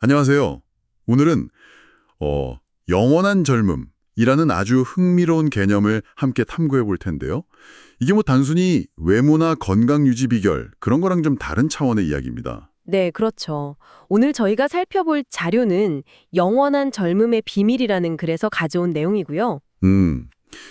안녕하세요. 오늘은 어, 영원한 젊음이라는 아주 흥미로운 개념을 함께 탐구해 볼 텐데요. 이게 뭐 단순히 외모나 건강 유지 비결 그런 거랑 좀 다른 차원의 이야기입니다. 네, 그렇죠. 오늘 저희가 살펴볼 자료는 영원한 젊음의 비밀이라는 글에서 가져온 내용이고요. 음,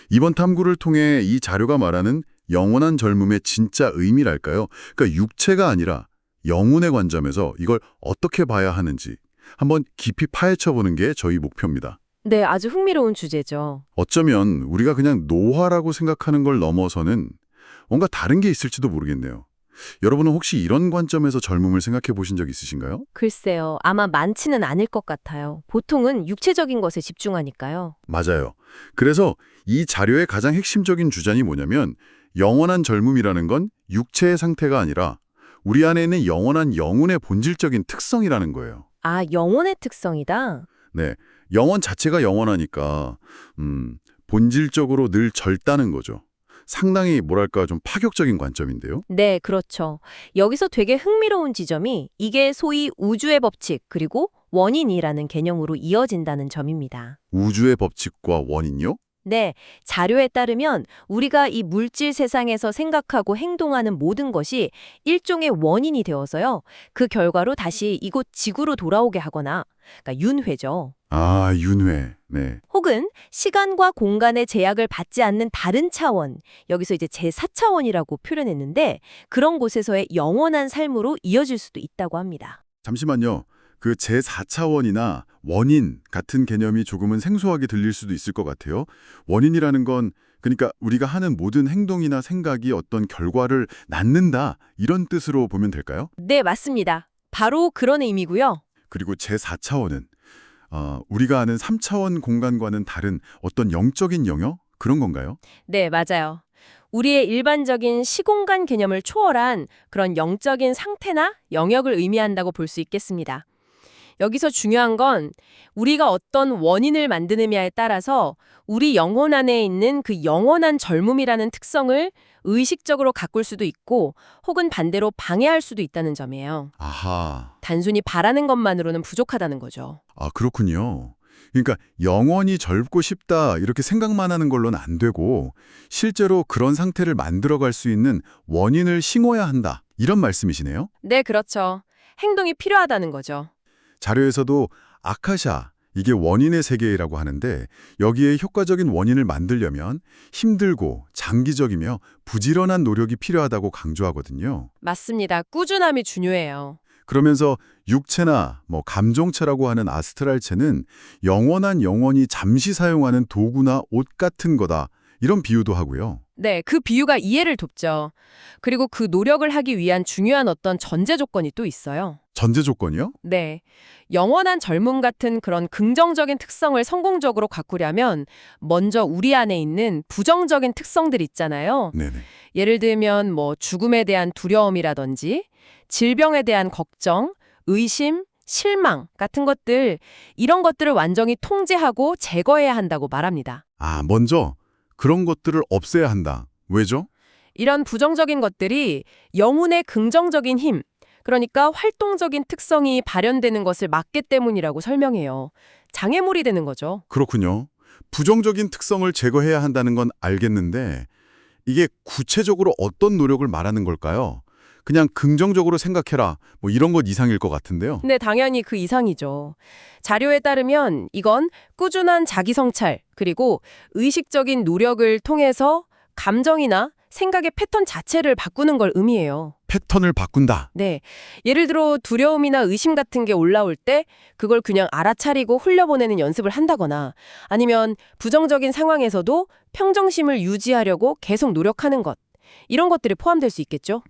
이번 탐구를 통해 이 자료가 말하는 영원한 젊음의 진짜 의미랄까요? 그러니까 육체가 아니라 영혼의 관점에서 이걸 어떻게 봐야 하는지 한번 깊이 파헤쳐 보는 게 저희 목표입니다. 네, 아주 흥미로운 주제죠. 어쩌면 우리가 그냥 노화라고 생각하는 걸 넘어서는 뭔가 다른 게 있을지도 모르겠네요. 여러분은 혹시 이런 관점에서 젊음을 생각해 보신 적 있으신가요? 글쎄요, 아마 많지는 않을 것 같아요. 보통은 육체적인 것에 집중하니까요. 맞아요. 그래서 이 자료의 가장 핵심적인 주장이 뭐냐면 영원한 젊음이라는 건 육체의 상태가 아니라 우리 안에 있는 영원한 영혼의 본질적인 특성이라는 거예요. 아, 영혼의 특성이다? 네, 영혼 자체가 영원하니까 본질적으로 늘 젊다는 거죠. 상당히 뭐랄까 좀 파격적인 관점인데요. 네, 그렇죠. 여기서 되게 흥미로운 지점이 이게 소위 우주의 법칙 그리고 원인이라는 개념으로 이어진다는 점입니다. 우주의 법칙과 원인요? 네, 자료에 따르면 우리가 이 물질 세상에서 생각하고 행동하는 모든 것이 일종의 원인이 되어서요. 그 결과로 다시 이곳 지구로 돌아오게 하거나, 그러니까 윤회죠. 아, 윤회. 네. 혹은 시간과 공간의 제약을 받지 않는 다른 차원, 여기서 이제 제4차원이라고 표현했는데 그런 곳에서의 영원한 삶으로 이어질 수도 있다고 합니다. 잠시만요. 그 제4차원이나 원인 같은 개념이 조금은 생소하게 들릴 수도 있을 것 같아요. 원인이라는 건 그러니까 우리가 하는 모든 행동이나 생각이 어떤 결과를 낳는다 이런 뜻으로 보면 될까요? 네, 맞습니다. 바로 그런 의미고요. 그리고 제4차원은 우리가 아는 3차원 공간과는 다른 어떤 영적인 영역? 그런 건가요? 네, 맞아요. 우리의 일반적인 시공간 개념을 초월한 그런 영적인 상태나 영역을 의미한다고 볼 수 있겠습니다. 여기서 중요한 건 우리가 어떤 원인을 만드느냐에 따라서 우리 영혼 안에 있는 그 영원한 젊음이라는 특성을 의식적으로 가꿀 수도 있고 혹은 반대로 방해할 수도 있다는 점이에요. 아하. 단순히 바라는 것만으로는 부족하다는 거죠. 아, 그렇군요. 그러니까 영원히 젊고 싶다 이렇게 생각만 하는 걸로는 안 되고 실제로 그런 상태를 만들어갈 수 있는 원인을 싱어야 한다. 이런 말씀이시네요. 네, 그렇죠. 행동이 필요하다는 거죠. 자료에서도 아카샤, 이게 원인의 세계라고 하는데 여기에 효과적인 원인을 만들려면 힘들고 장기적이며 부지런한 노력이 필요하다고 강조하거든요. 맞습니다. 꾸준함이 중요해요. 그러면서 육체나 감정체라고 하는 아스트랄체는 영원한 영혼이 잠시 사용하는 도구나 옷 같은 거다. 이런 비유도 하고요. 네, 그 비유가 이해를 돕죠. 그리고 그 노력을 하기 위한 중요한 어떤 전제 조건이 또 있어요. 전제 조건이요? 네. 영원한 젊음 같은 그런 긍정적인 특성을 성공적으로 가꾸려면 먼저 우리 안에 있는 부정적인 특성들 있잖아요. 네네. 예를 들면 죽음에 대한 두려움이라든지 질병에 대한 걱정, 의심, 실망 같은 것들, 이런 것들을 완전히 통제하고 제거해야 한다고 말합니다. 아, 먼저 그런 것들을 없애야 한다. 왜죠? 이런 부정적인 것들이 영혼의 긍정적인 힘, 그러니까 활동적인 특성이 발현되는 것을 막기 때문이라고 설명해요. 장애물이 되는 거죠. 그렇군요. 부정적인 특성을 제거해야 한다는 건 알겠는데 이게 구체적으로 어떤 노력을 말하는 걸까요? 그냥 긍정적으로 생각해라. 이런 것 이상일 것 같은데요. 네, 당연히 그 이상이죠. 자료에 따르면 이건 꾸준한 자기 성찰, 그리고 의식적인 노력을 통해서 감정이나 생각의 패턴 자체를 바꾸는 걸 의미해요. 패턴을 바꾼다. 네. 예를 들어 두려움이나 의심 같은 게 올라올 때 그걸 그냥 알아차리고 흘려보내는 연습을 한다거나 아니면 부정적인 상황에서도 평정심을 유지하려고 계속 노력하는 것. 이런 것들이 포함될 수 있겠죠?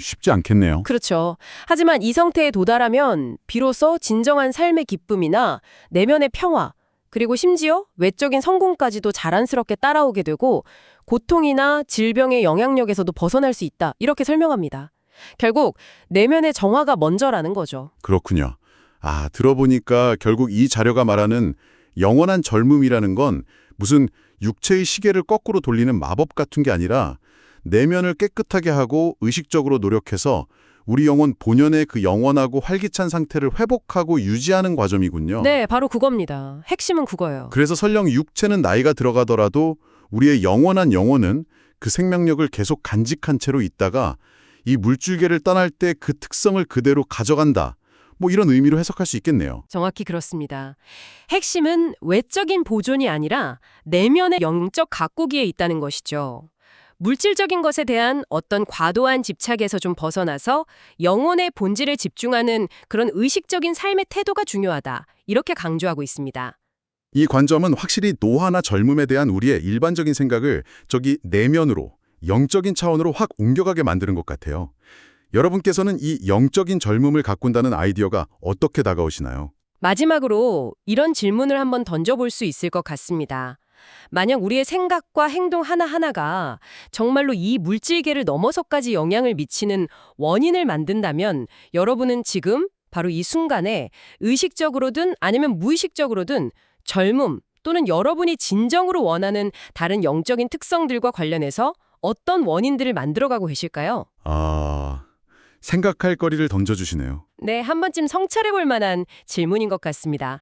쉽지 않겠네요. 그렇죠. 하지만 이 상태에 도달하면 비로소 진정한 삶의 기쁨이나 내면의 평화, 그리고 심지어 외적인 성공까지도 자연스럽게 따라오게 되고 고통이나 질병의 영향력에서도 벗어날 수 있다. 이렇게 설명합니다. 결국 내면의 정화가 먼저라는 거죠. 그렇군요. 아, 들어보니까 결국 이 자료가 말하는 영원한 젊음이라는 건 무슨 육체의 시계를 거꾸로 돌리는 마법 같은 게 아니라 내면을 깨끗하게 하고 의식적으로 노력해서 우리 영혼 본연의 그 영원하고 활기찬 상태를 회복하고 유지하는 과정이군요. 네, 바로 그겁니다. 핵심은 그거예요. 그래서 설령 육체는 나이가 들어가더라도 우리의 영원한 영혼은 그 생명력을 계속 간직한 채로 있다가 이 물줄기를 떠날 때 그 특성을 그대로 가져간다. 뭐 이런 의미로 해석할 수 있겠네요. 정확히 그렇습니다. 핵심은 외적인 보존이 아니라 내면의 영적 가꾸기에 있다는 것이죠. 물질적인 것에 대한 어떤 과도한 집착에서 좀 벗어나서 영혼의 본질에 집중하는 그런 의식적인 삶의 태도가 중요하다. 이렇게 강조하고 있습니다. 이 관점은 확실히 노화나 젊음에 대한 우리의 일반적인 생각을 저기 내면으로, 영적인 차원으로 확 옮겨가게 만드는 것 같아요. 여러분께서는 이 영적인 젊음을 가꾼다는 아이디어가 어떻게 다가오시나요? 마지막으로 이런 질문을 한번 던져볼 수 있을 것 같습니다. 만약 우리의 생각과 행동 하나하나가 정말로 이 물질계를 넘어서까지 영향을 미치는 원인을 만든다면 여러분은 지금 바로 이 순간에 의식적으로든 아니면 무의식적으로든 젊음 또는 여러분이 진정으로 원하는 다른 영적인 특성들과 관련해서 어떤 원인들을 만들어가고 계실까요? 생각할 거리를 던져주시네요. 네, 한 번쯤 성찰해볼 만한 질문인 것 같습니다.